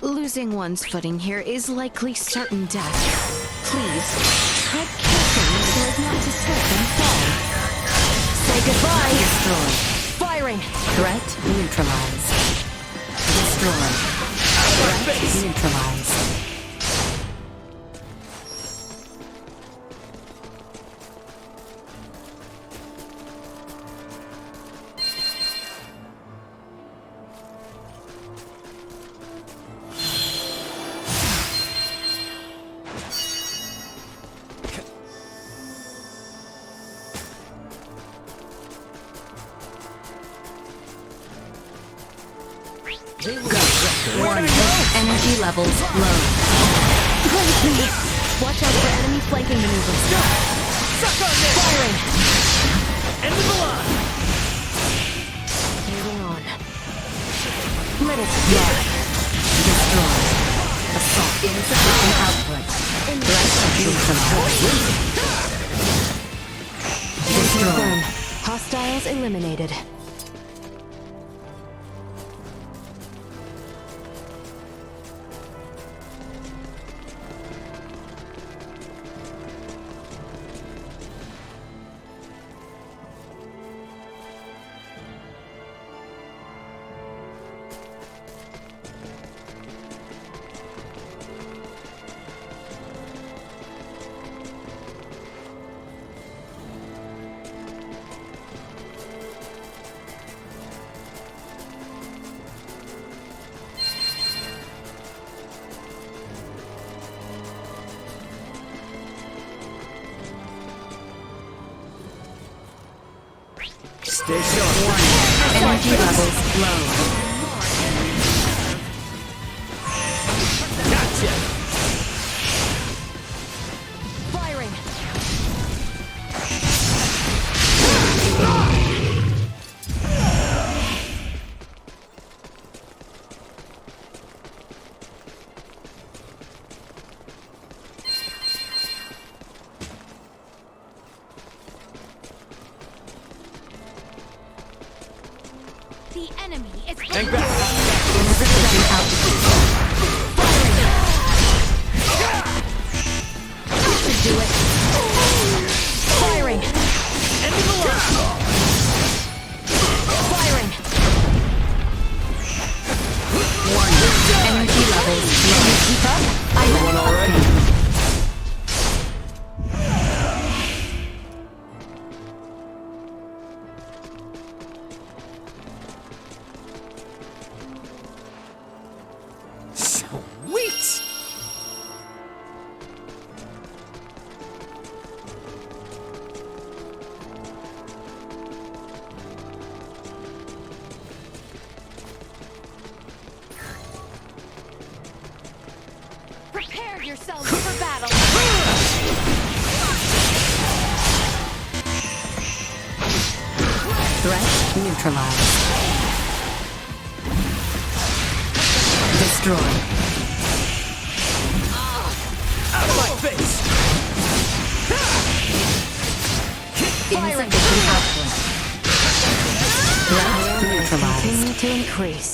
Losing one's footing here is likely certain death. Please, tread carefully so as not to slip and fall. Say goodbye! Destroy. Firing! Threat neutralized. Destroy. Threat neutralized. Warning. Energy levels low. Grant me! Watch out for enemy flanking maneuvers. Suck on this! Firing! End of the line! Moving on. Let it Yeah. Destroy. Assault. Insufficient output. Threat neutralized. Destroy. Confirm. Hostiles eliminated. Stay sharp. Energy levels low. Gotcha! Firing! The enemy is Hang back! Insufficient altitude. should do it. Firing! End of the line! Firing! Warning. Energy levels low. Keep up? I Everyone will all right? Upgrade. Sweet! Prepare yourselves for battle! Threat neutralized. Destroy. Out of my face! Insufficient output. Threat neutralized. Continue to increase.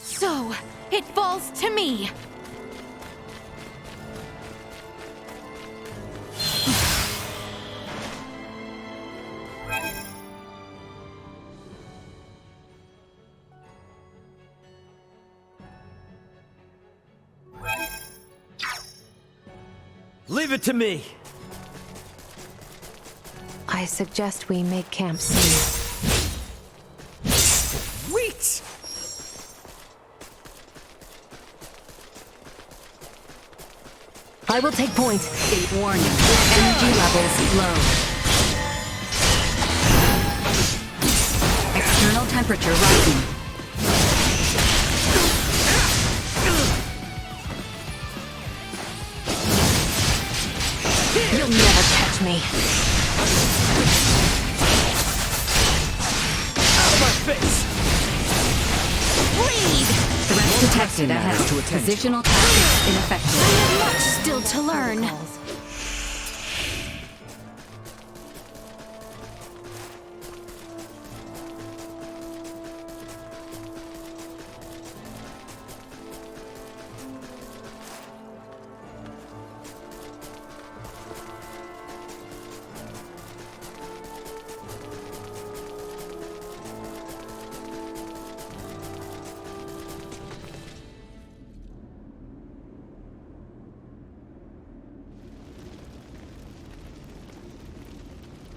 So, it falls to me! Leave it to me! I suggest we make camp soon. Sweet! I will take point. Warning. Energy levels low. External temperature rising. You'll never catch me. Out of my face! Detected ahead. to attend to. Positional tactics ineffective. I have much still to learn.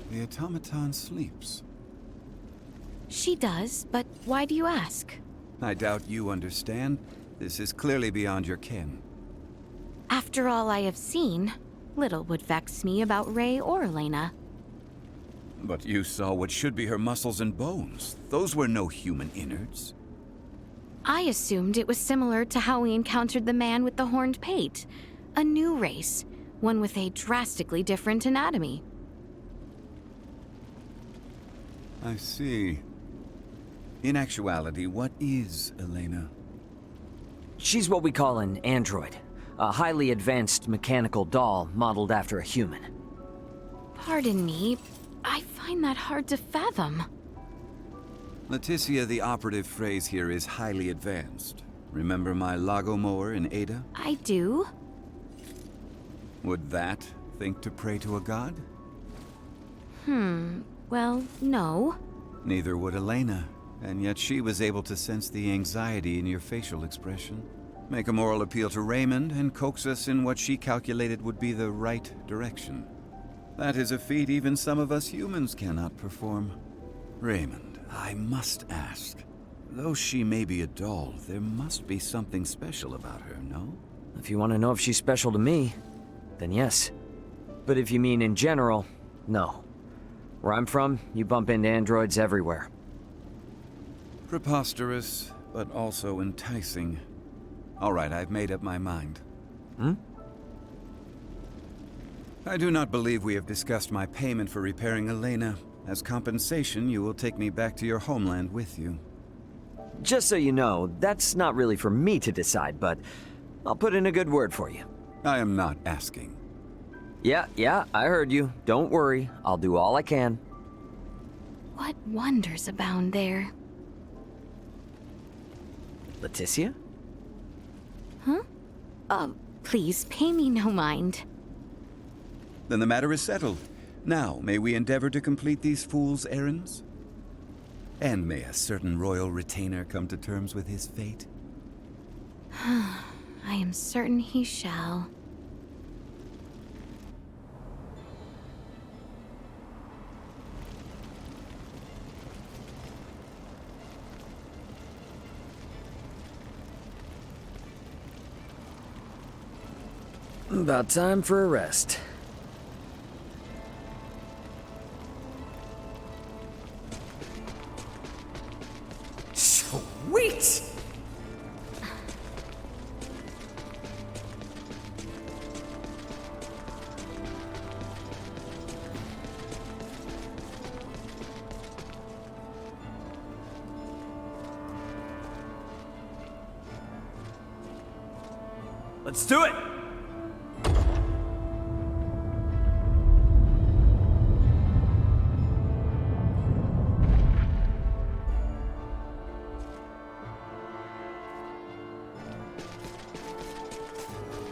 The automaton sleeps. She does, but why do you ask? I doubt you understand. This is clearly beyond your ken. After all I have seen, little would vex me about Ray or Elena. But you saw what should be her muscles and bones. Those were no human innards. I assumed it was similar to how we encountered the man with the horned pate. A new race, one with a drastically different anatomy. I see. In actuality, what is Elena? She's what we call an android. A highly advanced mechanical doll modeled after a human. Pardon me, I find that hard to fathom. Leticia, the operative phrase here is highly advanced. Remember my Lagomore in Ada? I do? Would that think to pray to a god? Well, no. Neither would Elena, and yet she was able to sense the anxiety in your facial expression, make a moral appeal to Raymond, and coax us in what she calculated would be the right direction. That is a feat even some of us humans cannot perform. Raymond, I must ask, though she may be a doll, there must be something special about her, no? If you want to know if she's special to me, then yes. But if you mean in general, no. Where I'm from, you bump into androids everywhere. Preposterous, but also enticing. All right, I've made up my mind. I do not believe we have discussed my payment for repairing Elena. As compensation, you will take me back to your homeland with you. Just so you know, that's not really for me to decide, but I'll put in a good word for you. I am not asking. Yeah, I heard you. Don't worry, I'll do all I can. What wonders abound there? Leticia? Please, pay me no mind. Then the matter is settled. Now, may we endeavor to complete these fools' errands? And may a certain royal retainer come to terms with his fate? I am certain he shall. About time for a rest. Sweet! Let's do it!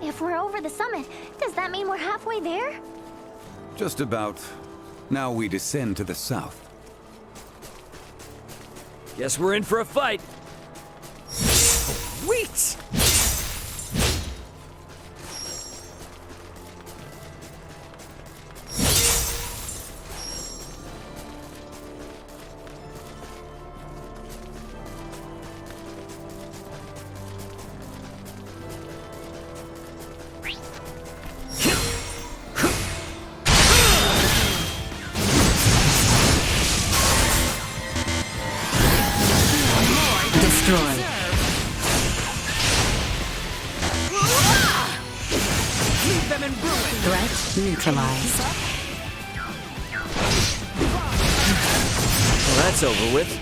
If we're over the summit, does that mean we're halfway there? Just about. Now we descend to the south. Guess we're in for a fight. Sweet! Destroyed. Leave them in ruin! Threat neutralized. Well, that's over with.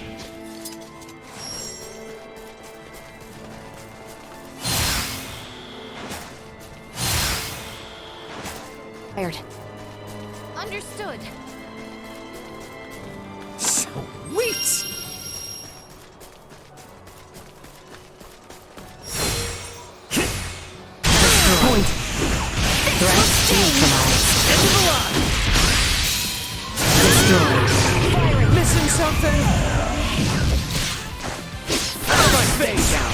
Understood. Sweet! Point. Threat neutralized. Into the line! Destroyed. Missing something? Out of my face! Down.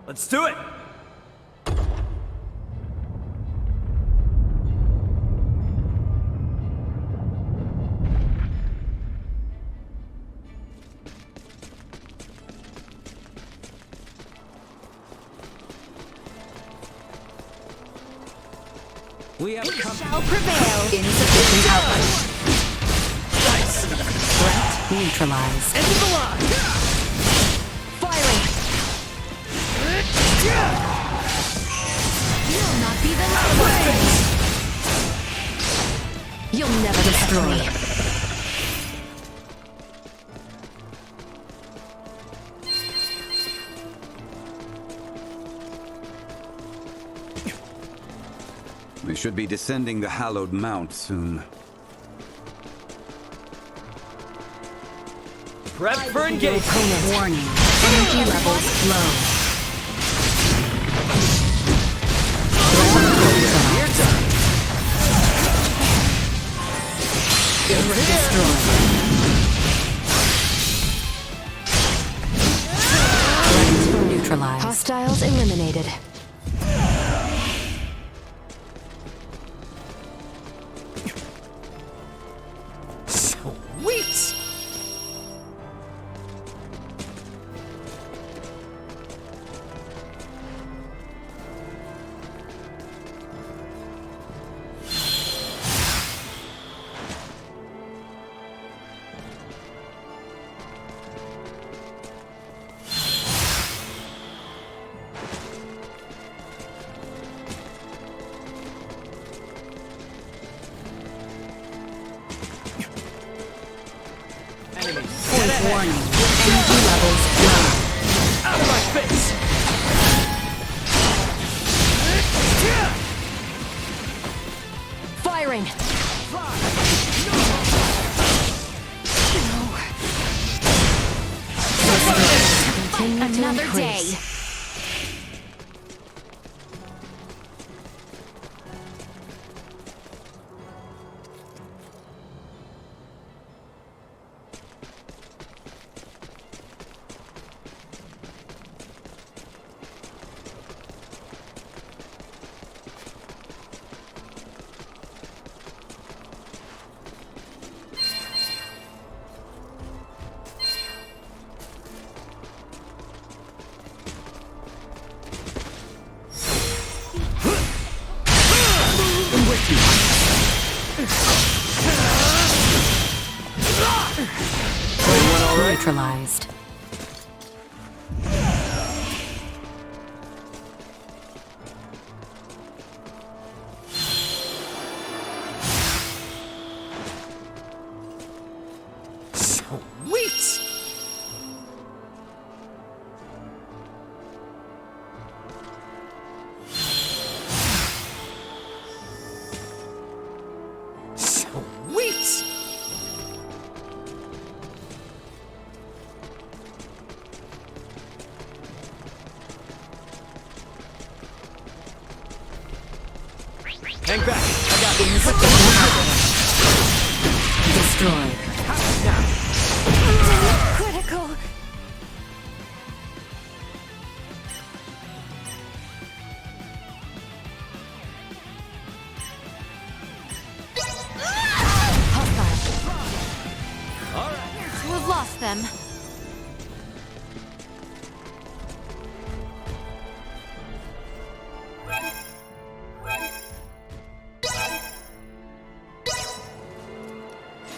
Let's do it! We have Shall prevail. Insufficient output. nice! Threat neutralized. Into the line! Firing. You'll not be the last one. You'll never destroy me. We should be descending the hallowed mount soon. Prep for Your engagement! opponent. Warning. Energy levels low. Your turn! Over here! Destroyed. Threat neutralized. Hostiles eliminated. Sweet! Point warning. Energy levels low. Out of my face! Firing. Continue to Another day. increase. neutralized. Sweet! Sweet! Hang back! I got this! Destroyed. Critical. We've lost them.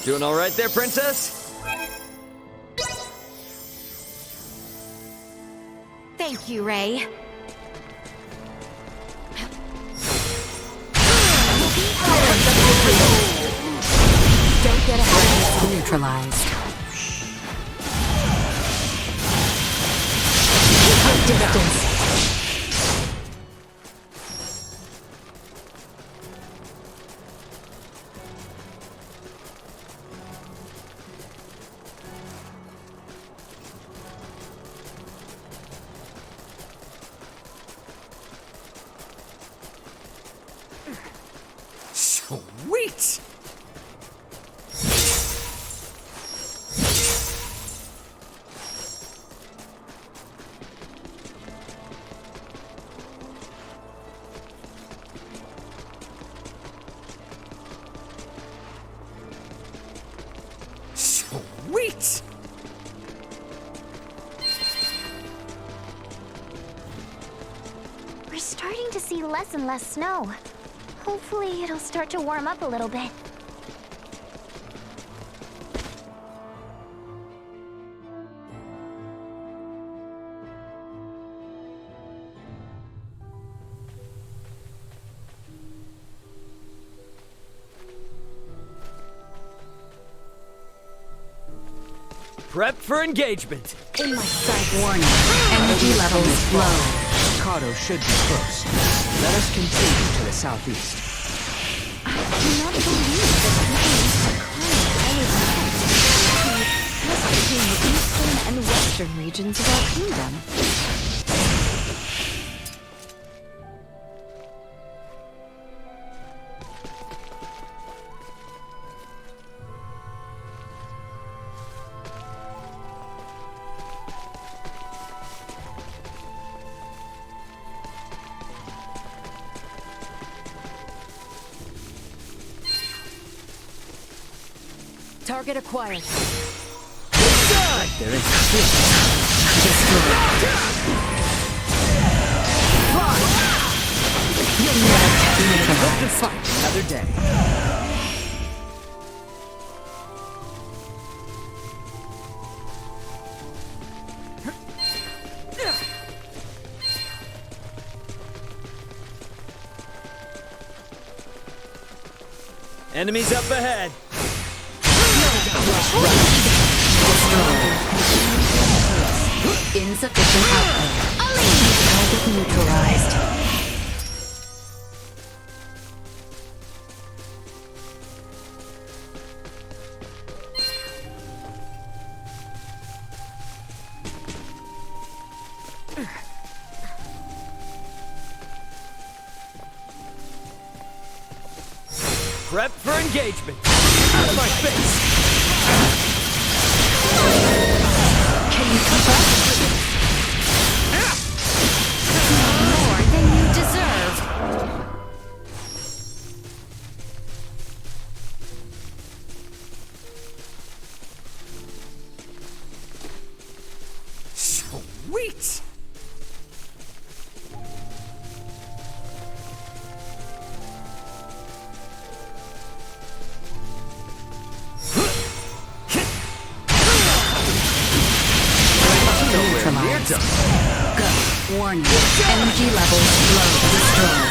Doing all right there, princess? Thank you, Ray. Don't get ahead. Neutralized. Distance. Sweet! Sweet! We're starting to see less and less snow. Hopefully, it'll start to warm up a little bit. Prep for engagement! In my sight. Warning. Energy levels low. Kato should be close. Let us continue to the southeast. I cannot believe that nothing is between the eastern and western regions of our kingdom. Target acquired. There is You'll never catch me. hope to fight another day. Enemies up ahead! Insufficient output. Target neutralized. Prep for engagement! Out of my face! Can you keep up? More than you deserve. Sweet! Momentum! Go. Warning. Energy levels low. Destroy.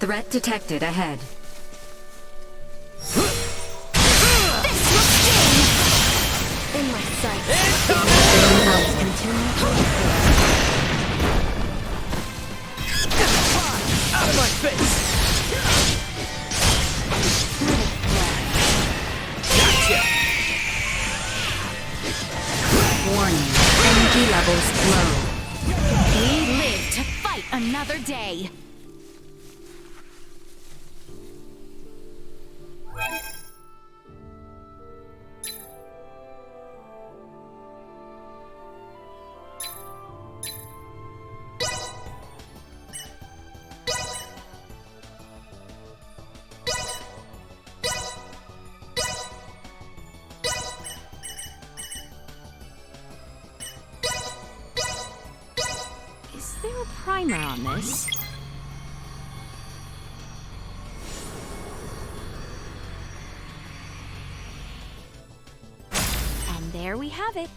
Threat detected ahead. In my sight. House continue to Out of my face! Gotcha! Warning. Energy levels low. We live to fight another day. Is there a primer on this? And there we have it.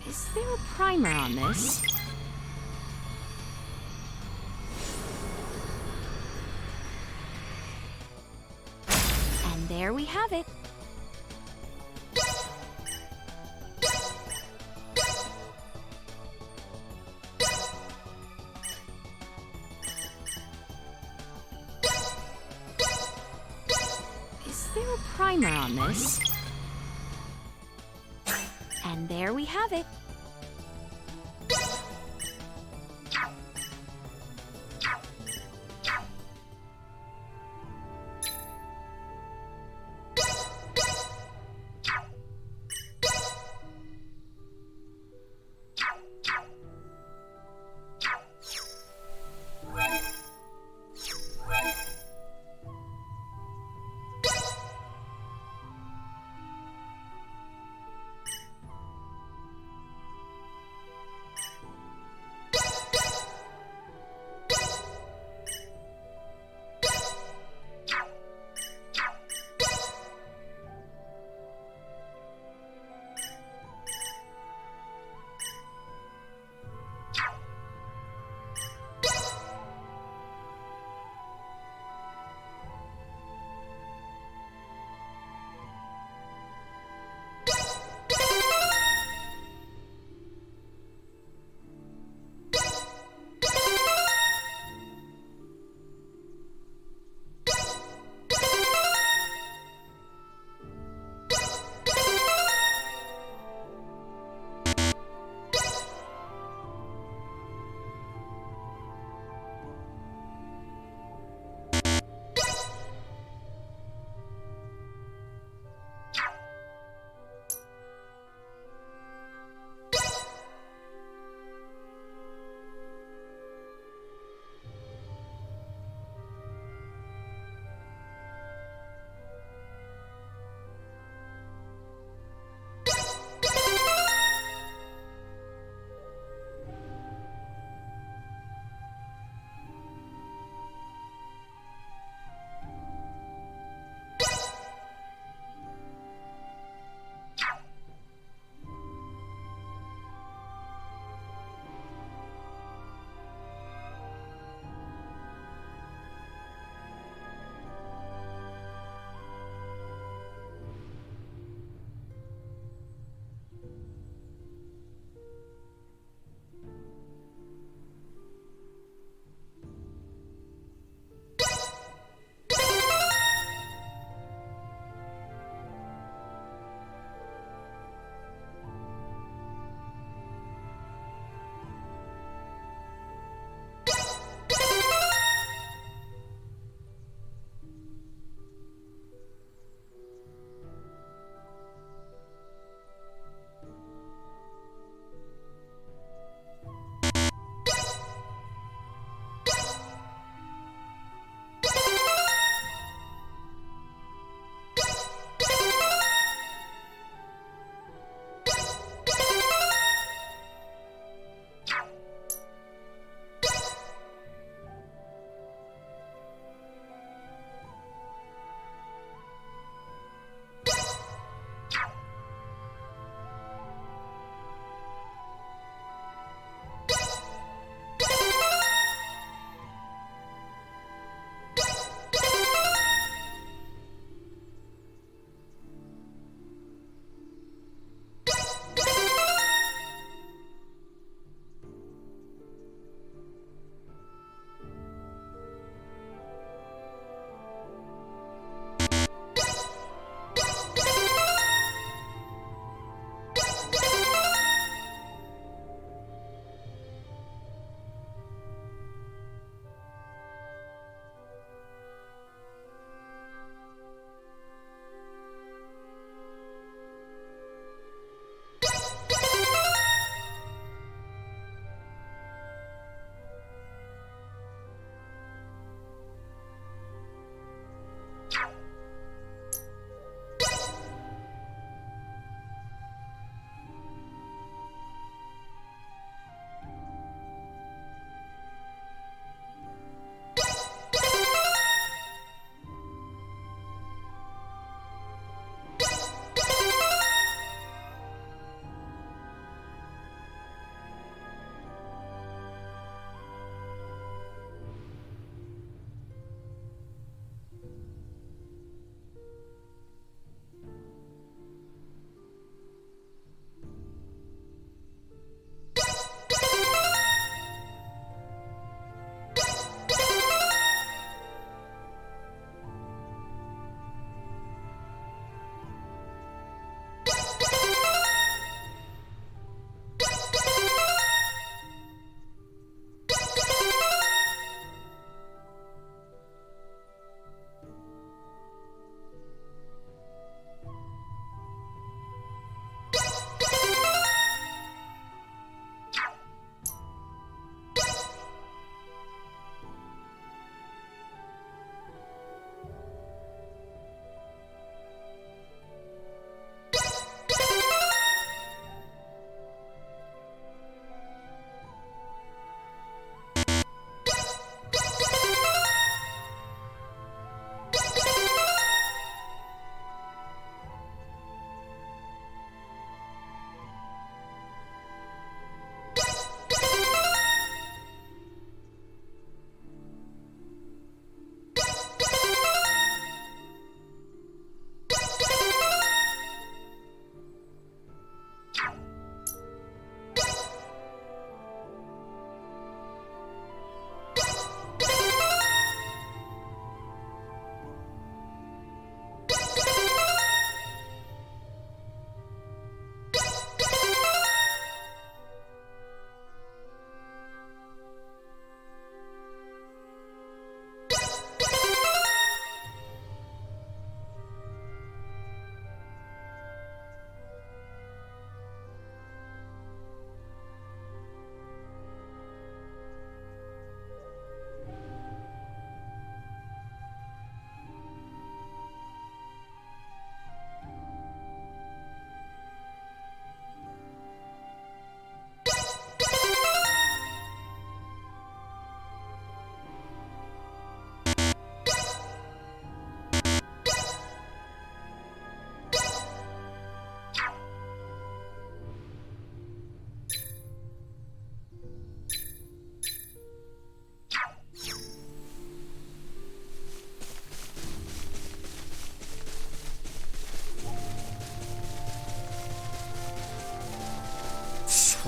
Is there a primer on this? And there we have it. Is there a primer on this? And there we have it.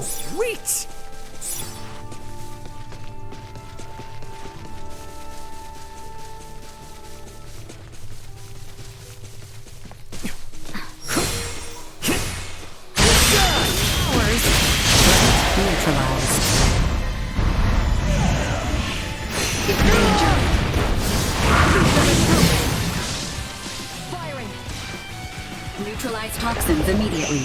Sweet! Neutralized. In danger. Firing. Neutralize toxins immediately.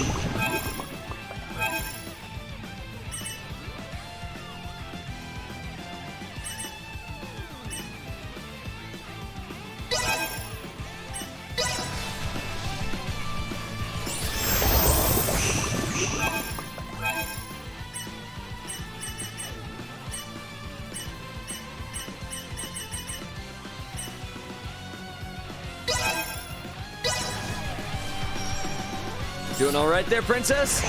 Doing all right there, princess?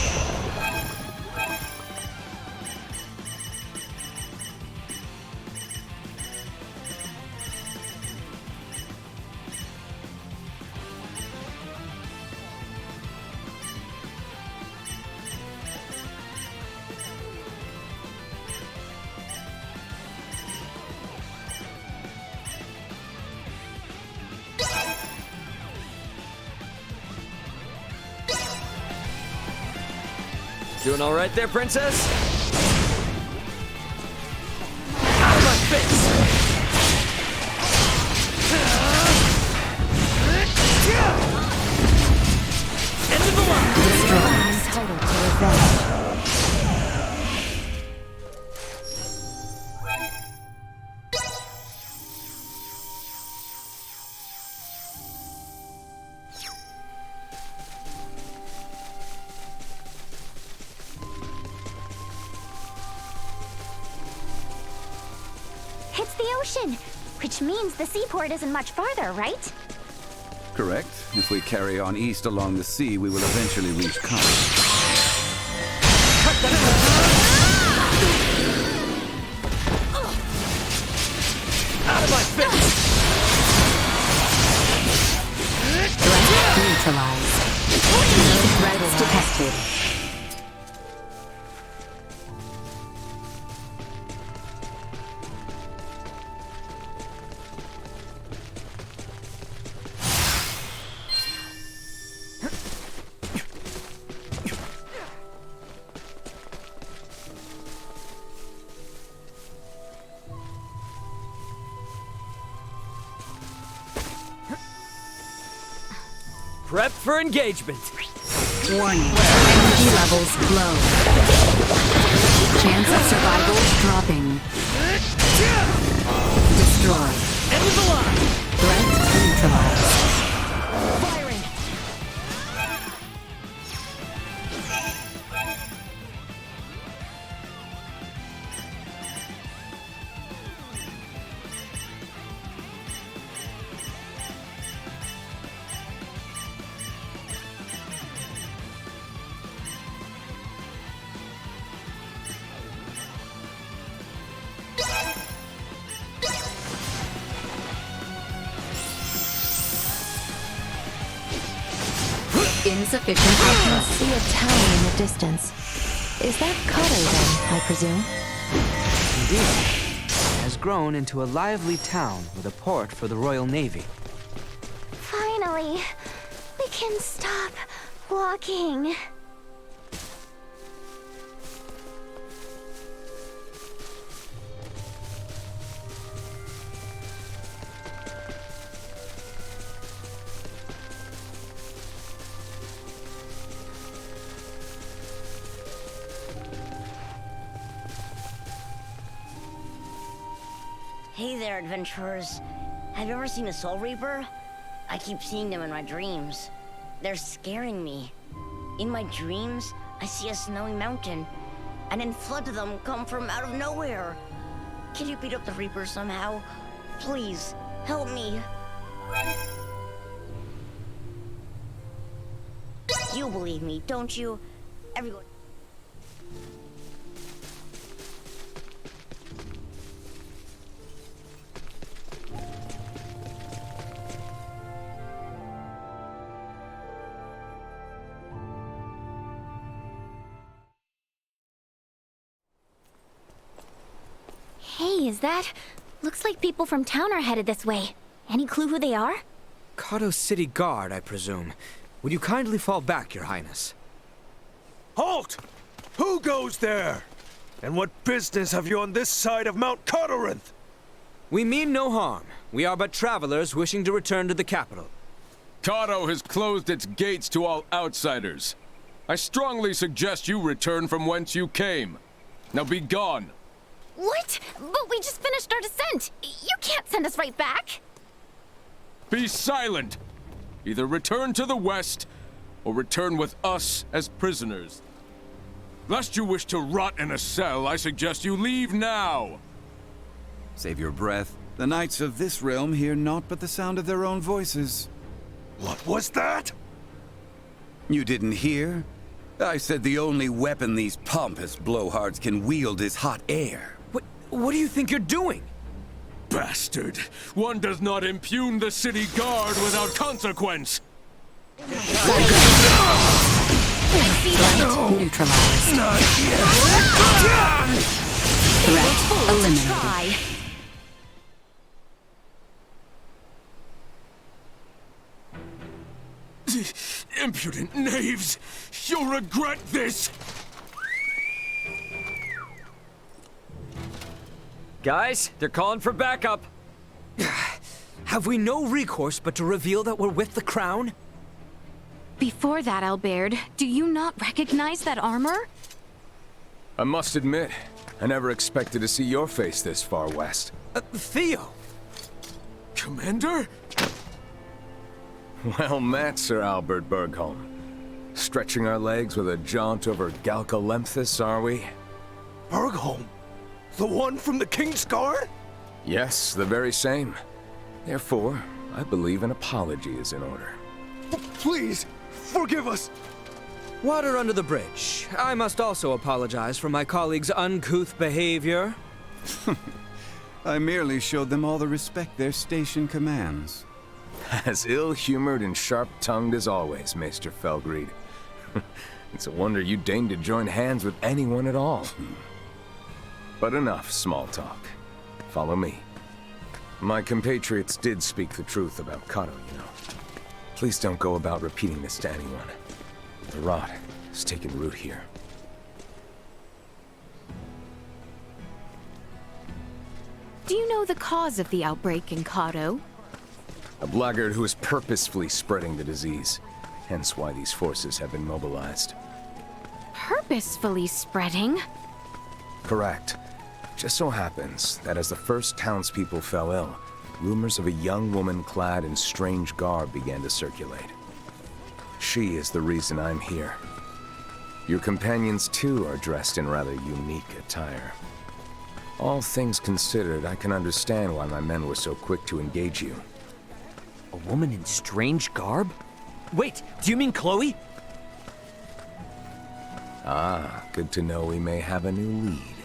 Doing all right there, princess? Out of my face! End of the line! Destroyed. Entitled to revenge. It's the ocean, which means the seaport isn't much farther, right? Correct. If we carry on east along the sea, we will eventually reach Gaim. Out of my face! Threat neutralized. Threats detected. Prep for engagement! Warning. Energy levels low. Chance of survival dropping. Destroy. End of the line! Threat neutralized. Firing! Insufficient I output. see a town in the distance. Is that Kato then, I presume? Indeed. It has grown into a lively town with a port for the Royal Navy. Finally, we can stop walking. Hey there, adventurers. Have you ever seen a Soul Reaper? I keep seeing them in my dreams. They're scaring me. In my dreams, I see a snowy mountain, and then floods of them come from out of nowhere. Can you beat up the Reaper somehow? Please, help me. You believe me, don't you? Everyone. is that? Looks like people from town are headed this way. Any clue who they are? Kato City Guard, I presume. Would you kindly fall back, Your Highness? Halt! Who goes there? And what business have you on this side of Mount Corinth? We mean no harm. We are but travelers wishing to return to the capital. Kato has closed its gates to all outsiders. I strongly suggest you return from whence you came. Now be gone. What? But we just finished our descent. You can't send us right back. Be silent! Either return to the west, or return with us as prisoners. Lest you wish to rot in a cell, I suggest you leave now! Save your breath. The knights of this realm hear naught but the sound of their own voices. What was that? You didn't hear? I said the only weapon these pompous blowhards can wield is hot air. What do you think you're doing? Bastard! One does not impugn the city guard without consequence! I see that. Neutralized. Threat eliminated. Try. Impudent knaves! You'll regret this! Guys, they're calling for backup. Have we no recourse but to reveal that we're with the crown? Before that, Albert, do you not recognize that armor? I must admit, I never expected to see your face this far west. Theo! Commander? Well met, Sir Albert Bergholm. Stretching our legs with a jaunt over Galcalemthus, are we? Bergholm? The one from the King's Guard? Yes, the very same. Therefore, I believe an apology is in order. Please, forgive us! Water under the bridge. I must also apologize for my colleague's uncouth behavior. I merely showed them all the respect their station commands. As ill-humored and sharp-tongued as always, Maester Felgreed. It's a wonder you deigned to join hands with anyone at all. But enough small talk. Follow me. My compatriots did speak the truth about Kato, you know. Please don't go about repeating this to anyone. The rot has taken root here. Do you know the cause of the outbreak in Kato? A blackguard who is purposefully spreading the disease. Hence why these forces have been mobilized. Purposefully spreading? Correct. Just so happens that as the first townspeople fell ill, rumors of a young woman clad in strange garb began to circulate. She is the reason I'm here. Your companions too are dressed in rather unique attire. All things considered, I can understand why my men were so quick to engage you. A woman in strange garb? Wait, do you mean Chloe? Ah, good to know we may have a new lead.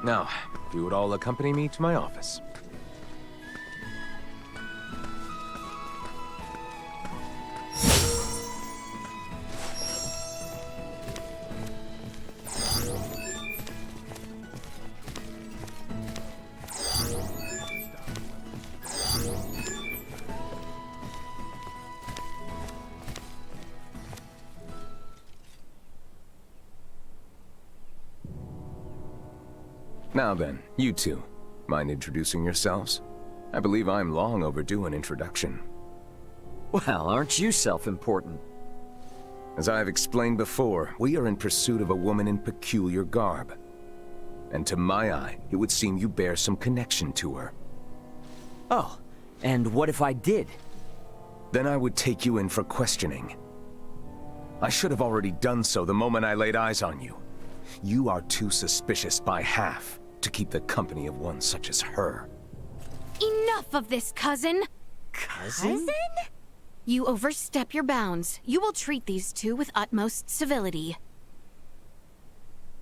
Now, if you would all accompany me to my office. Now then, you two, mind introducing yourselves? I believe I'm long overdue an introduction. Well, aren't you self-important? As I've explained before, we are in pursuit of a woman in peculiar garb. And to my eye, it would seem you bear some connection to her. Oh, and what if I did? Then I would take you in for questioning. I should have already done so the moment I laid eyes on you. You are too suspicious by half to keep the company of one such as her. Enough of this, cousin! Cousin? You overstep your bounds. You will treat these two with utmost civility.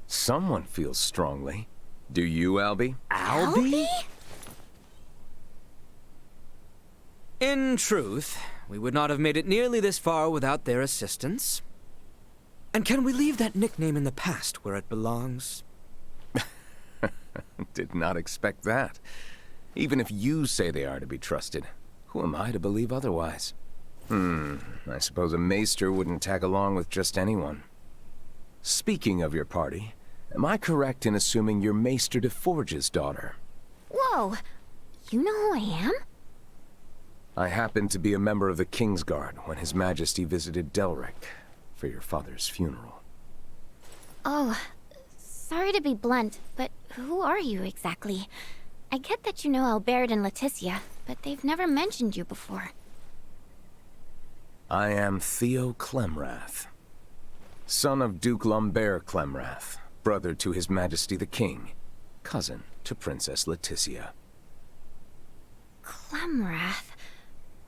Someone feels strongly. Do you, Albie? Albie? In truth, we would not have made it nearly this far without their assistance. And can we leave that nickname in the past where it belongs? Did not expect that. Even if you say they are to be trusted, who am I to believe otherwise? I suppose a maester wouldn't tag along with just anyone. Speaking of your party, am I correct in assuming you're Maester de Forge's daughter? Whoa, you know who I am? I happened to be a member of the Kingsguard when His Majesty visited Delric for your father's funeral. Oh, sorry to be blunt, but who are you exactly? I get that you know Albert and Leticia, but they've never mentioned you before. I am Theo Clemrath, son of Duke Lambert Clemrath, brother to His Majesty the King, cousin to Princess Leticia. Clemrath?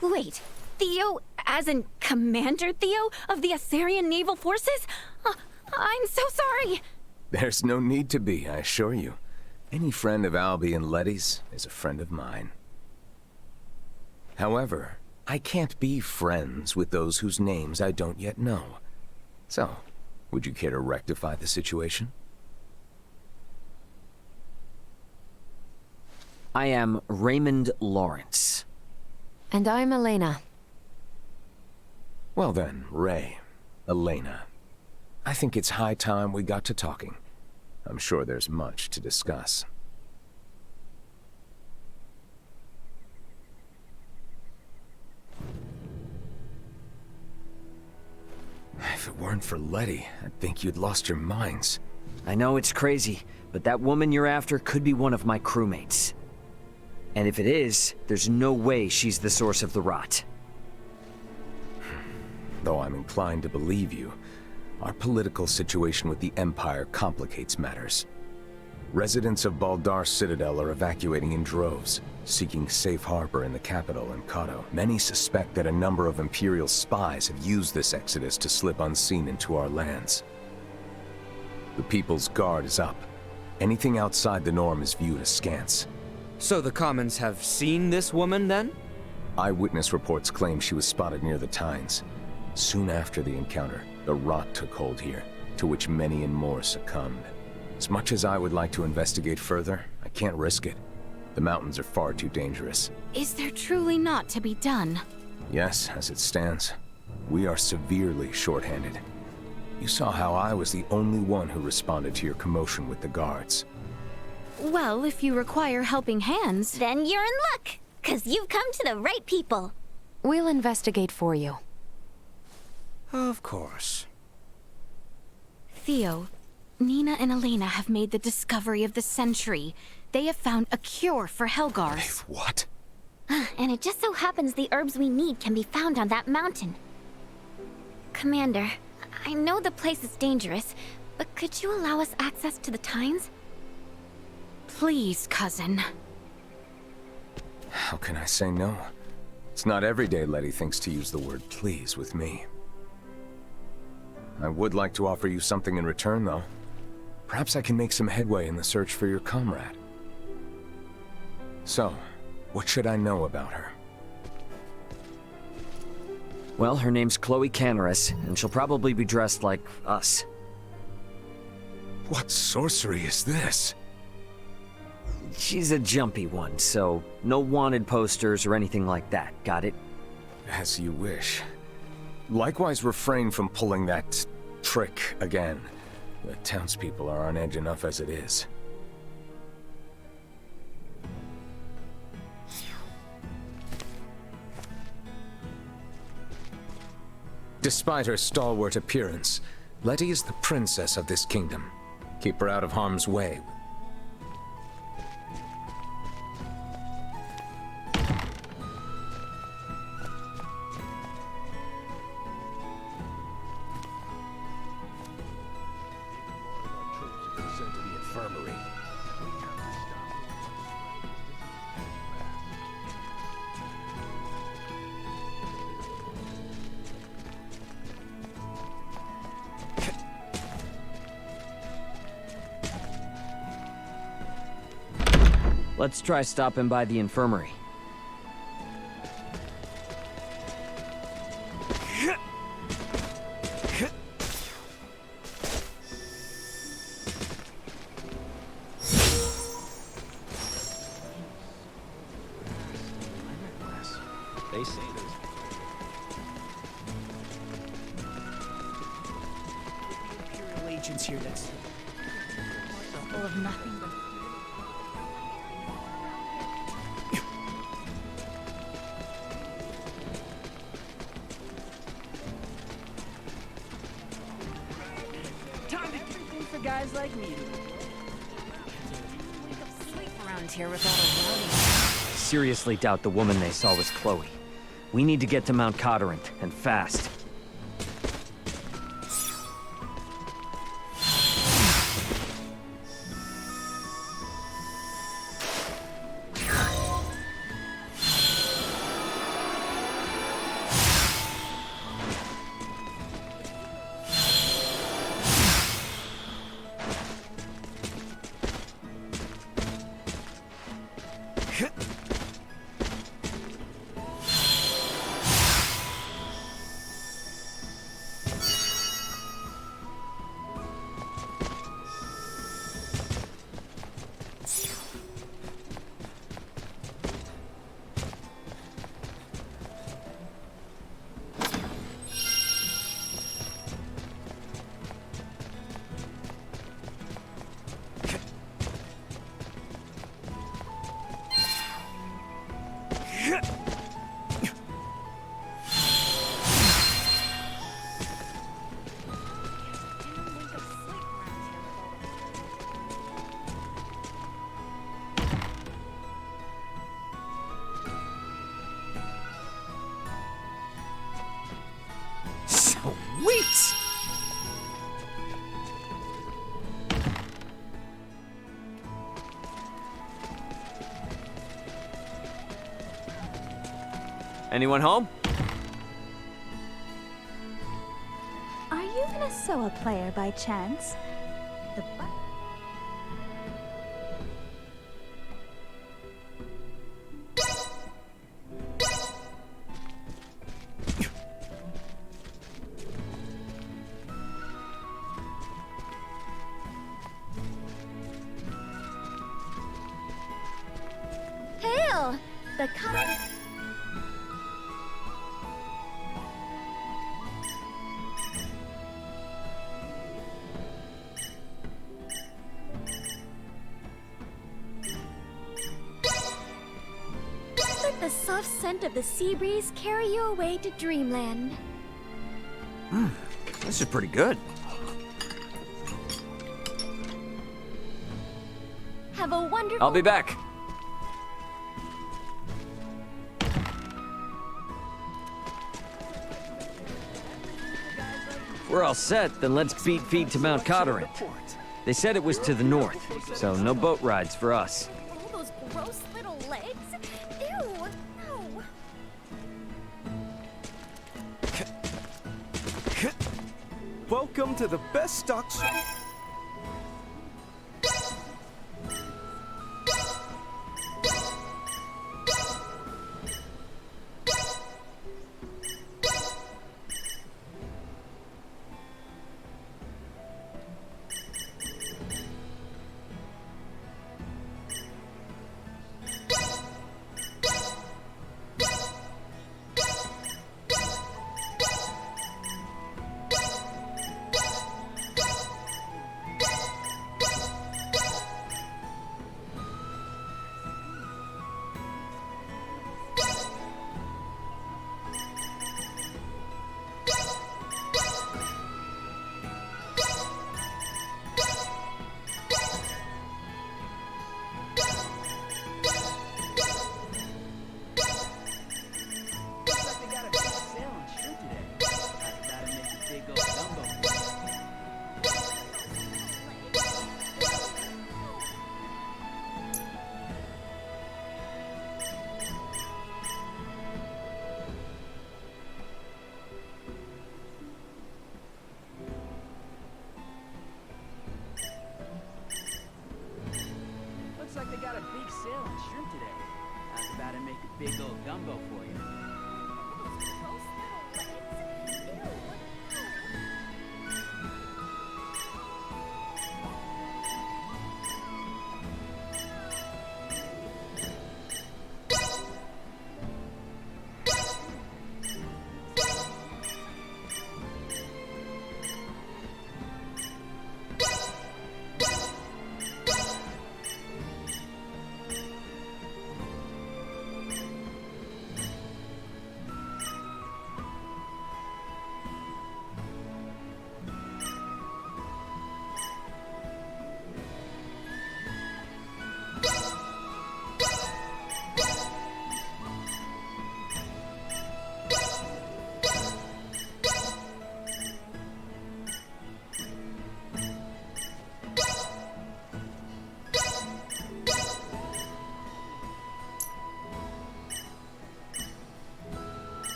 Wait, Theo, as in Commander Theo of the Assyrian Naval Forces? I'm so sorry! There's no need to be, I assure you. Any friend of Albie and Letty's is a friend of mine. However, I can't be friends with those whose names I don't yet know. So, would you care to rectify the situation? I am Raymond Lawrence. And I'm Elena. Well then, Ray, Elena. I think it's high time we got to talking. I'm sure there's much to discuss. If it weren't for Letty, I'd think you'd lost your minds. I know it's crazy, but that woman you're after could be one of my crewmates. And if it is, there's no way she's the source of the rot. Though I'm inclined to believe you, our political situation with the Empire complicates matters. Residents of Baldar Citadel are evacuating in droves, seeking safe harbor in the capital and Kato. Many suspect that a number of Imperial spies have used this exodus to slip unseen into our lands. The People's Guard is up. Anything outside the norm is viewed askance. So the Commons have seen this woman, then? Eyewitness reports claim she was spotted near the Tines. Soon after the encounter, the rot took hold here, to which many and more succumbed. As much as I would like to investigate further, I can't risk it. The mountains are far too dangerous. Is there truly not to be done? Yes, as it stands, we are severely short-handed. You saw how I was the only one who responded to your commotion with the guards. Well, if you require helping hands... Then you're in luck, 'cause you've come to the right people. We'll investigate for you. Of course. Theo, Nina and Elena have made the discovery of the century. They have found a cure for Helgars. What? And it just so happens the herbs we need can be found on that mountain. Commander, I know the place is dangerous, but could you allow us access to the Tines? Please, cousin. How can I say no? It's not every day Letty thinks to use the word please with me. I would like to offer you something in return, though. Perhaps I can make some headway in the search for your comrade. So, what should I know about her? Well, her name's Chloe Canaris, and she'll probably be dressed like us. What sorcery is this? She's a jumpy one, so no wanted posters or anything like that, got it? As you wish. Likewise, refrain from pulling that trick again. The townspeople are on edge enough as it is. Despite her stalwart appearance, Letty is the princess of this kingdom. Keep her out of harm's way. Let's try stopping by the infirmary. They say there's Imperial agents here that's full of nothing but for guys like me. Wake up sleep around here with all the rowdy. Seriously doubt the woman they saw was Chloe. We need to get to Mount Codorant, and fast. Sweet! Anyone home? Are you an Asoa player by chance? The Hail! The color. Let the soft scent of the sea breeze carry you away to dreamland. This is pretty good. Have a wonderful. I'll be back. We're all set, then let's beat feet to Mount Codorant. They said it was to the north, so no boat rides for us. All those gross little legs? Ew! No! Welcome to the best stock shop. on shrimp today. I was about to make a big old gumbo for you.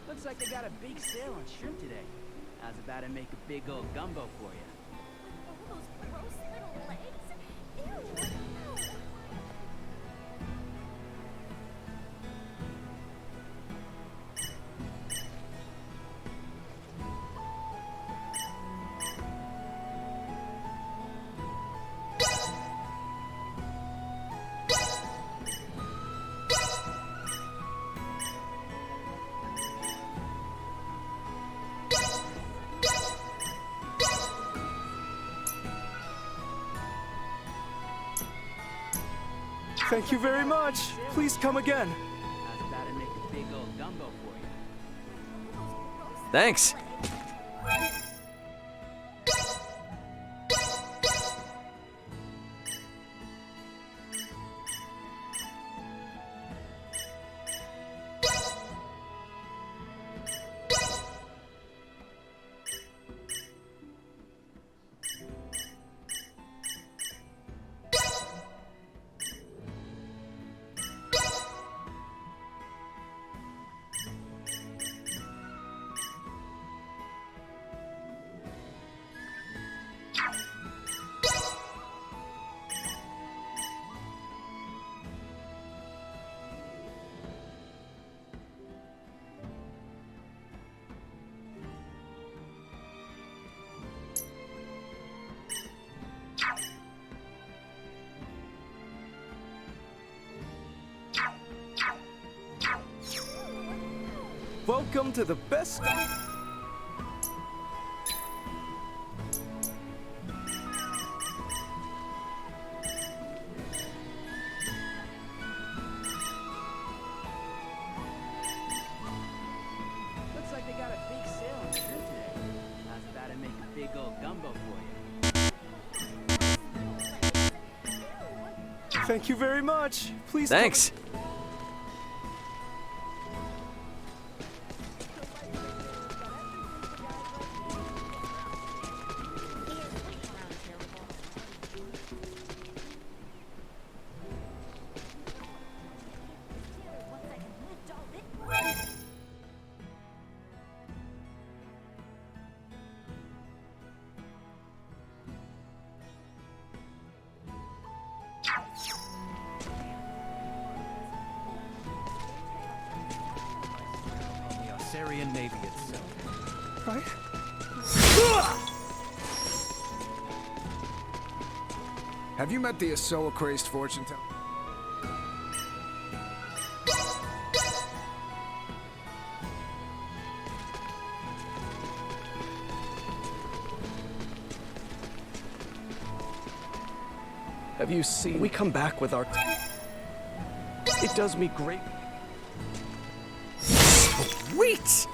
Looks like they got a big sale on shrimp today. I was about to make a big old gumbo for you. Those gross little legs? Ew. Thank you very much. Please come again. I was about to make a big old gumbo for you. Thanks. Welcome to the best. Looks like they got a big sale on shrimp today. I was about to make a big old gumbo for you. Thank you very much. Please. Thanks. Syrian Navy itself. Right? Have you met the Asoa-crazed fortune teller? Have you seen? We come back with our. It does me great. Sweet!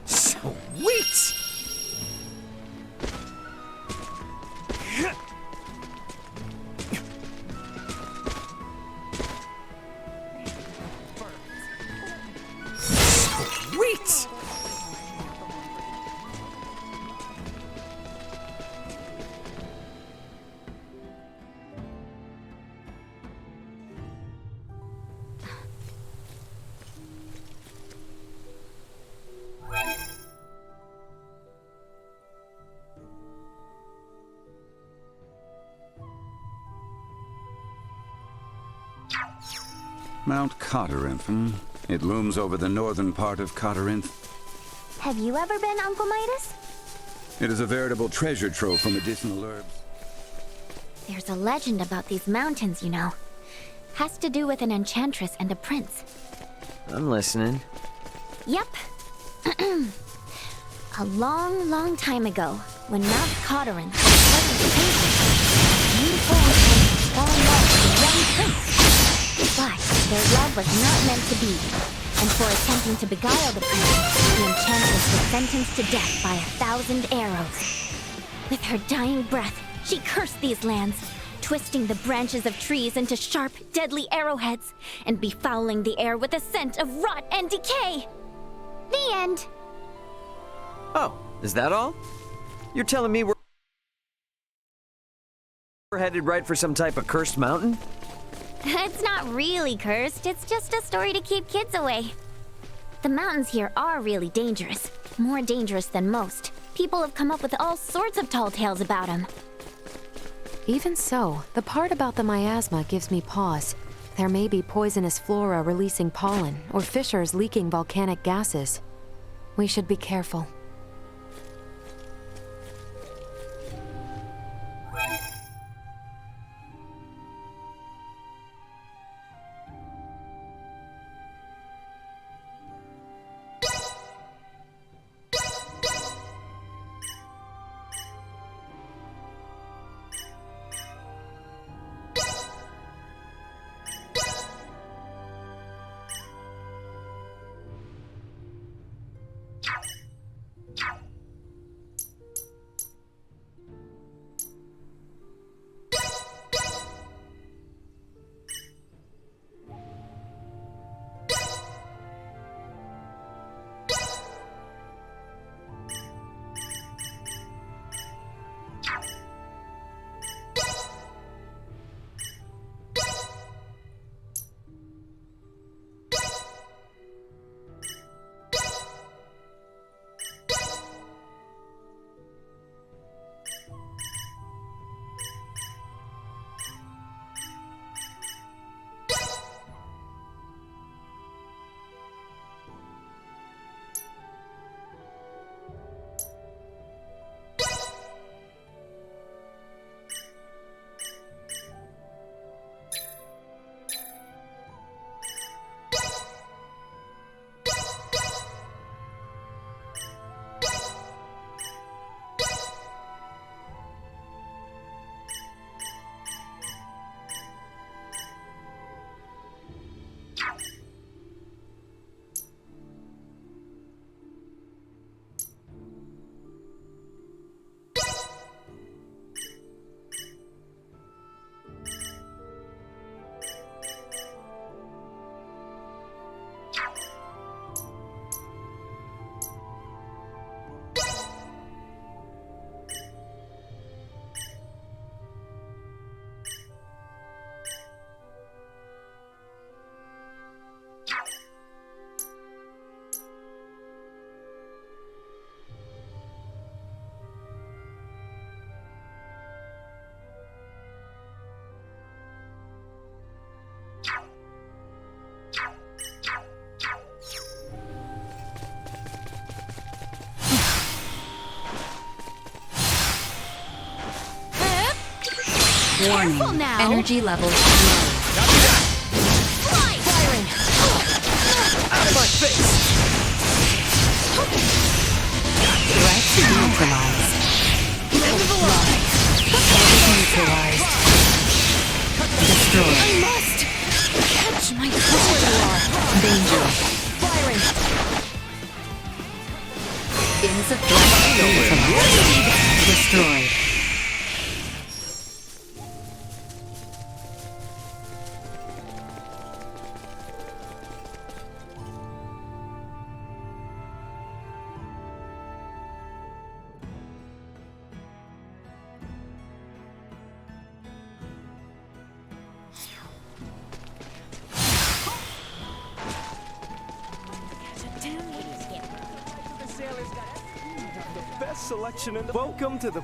Sweet! Sweet! Mount Coterinth, It looms over the northern part of Coterinth. Have you ever been, Uncle Midas? It is a veritable treasure trove for medicinal herbs. There's a legend about these mountains, you know. Has to do with an enchantress and a prince. I'm listening. Yep. A long, long time ago, when Mount Coterinth was pleasant painted, a beautiful enchantress fell in love with a young prince. But their love was not meant to be, and for attempting to beguile the prince, the enchantress was sentenced to death by 1,000 arrows. With her dying breath, she cursed these lands, twisting the branches of trees into sharp, deadly arrowheads, and befouling the air with a scent of rot and decay. The end. Oh, is that all? You're telling me we're headed right for some type of cursed mountain? It's not really cursed, it's just a story to keep kids away. The mountains here are really dangerous, more dangerous than most. People have come up with all sorts of tall tales about them. Even so, the part about the miasma gives me pause. There may be poisonous flora releasing pollen, or fissures leaking volcanic gases. We should be careful. Warning. Careful now. Energy levels low. Fly! Firing! Out of my face! Threat neutralized. End of the line! Target neutralized. Destroyed. I must! Catch my where you are! Danger. Firing! Insufficient. Neutralized. Destroyed. Best selection in the... Welcome to the...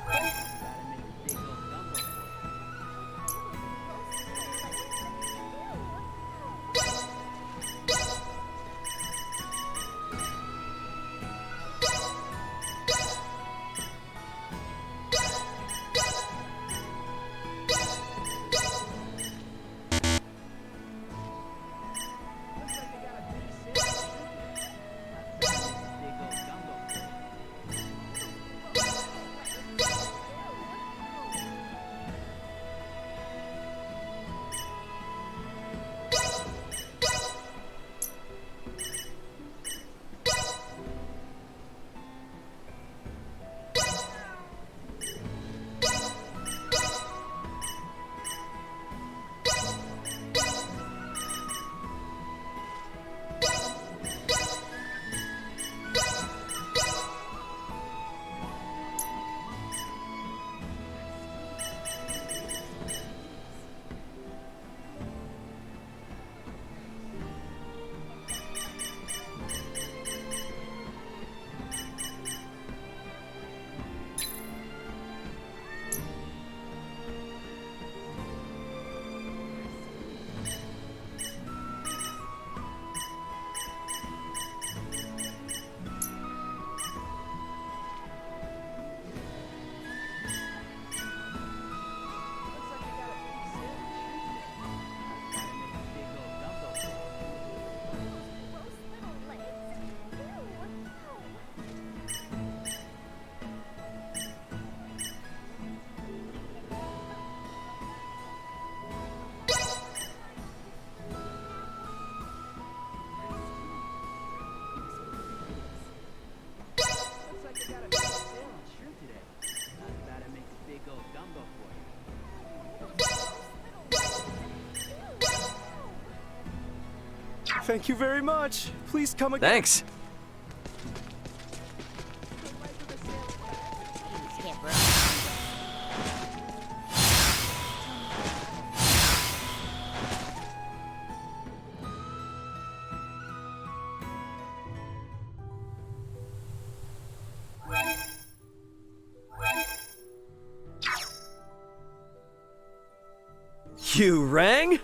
got a big sale on shrimp today. How's about I make a big old gumbo for you? Thank you very much. Please come again. Thanks. Skipper. You rang?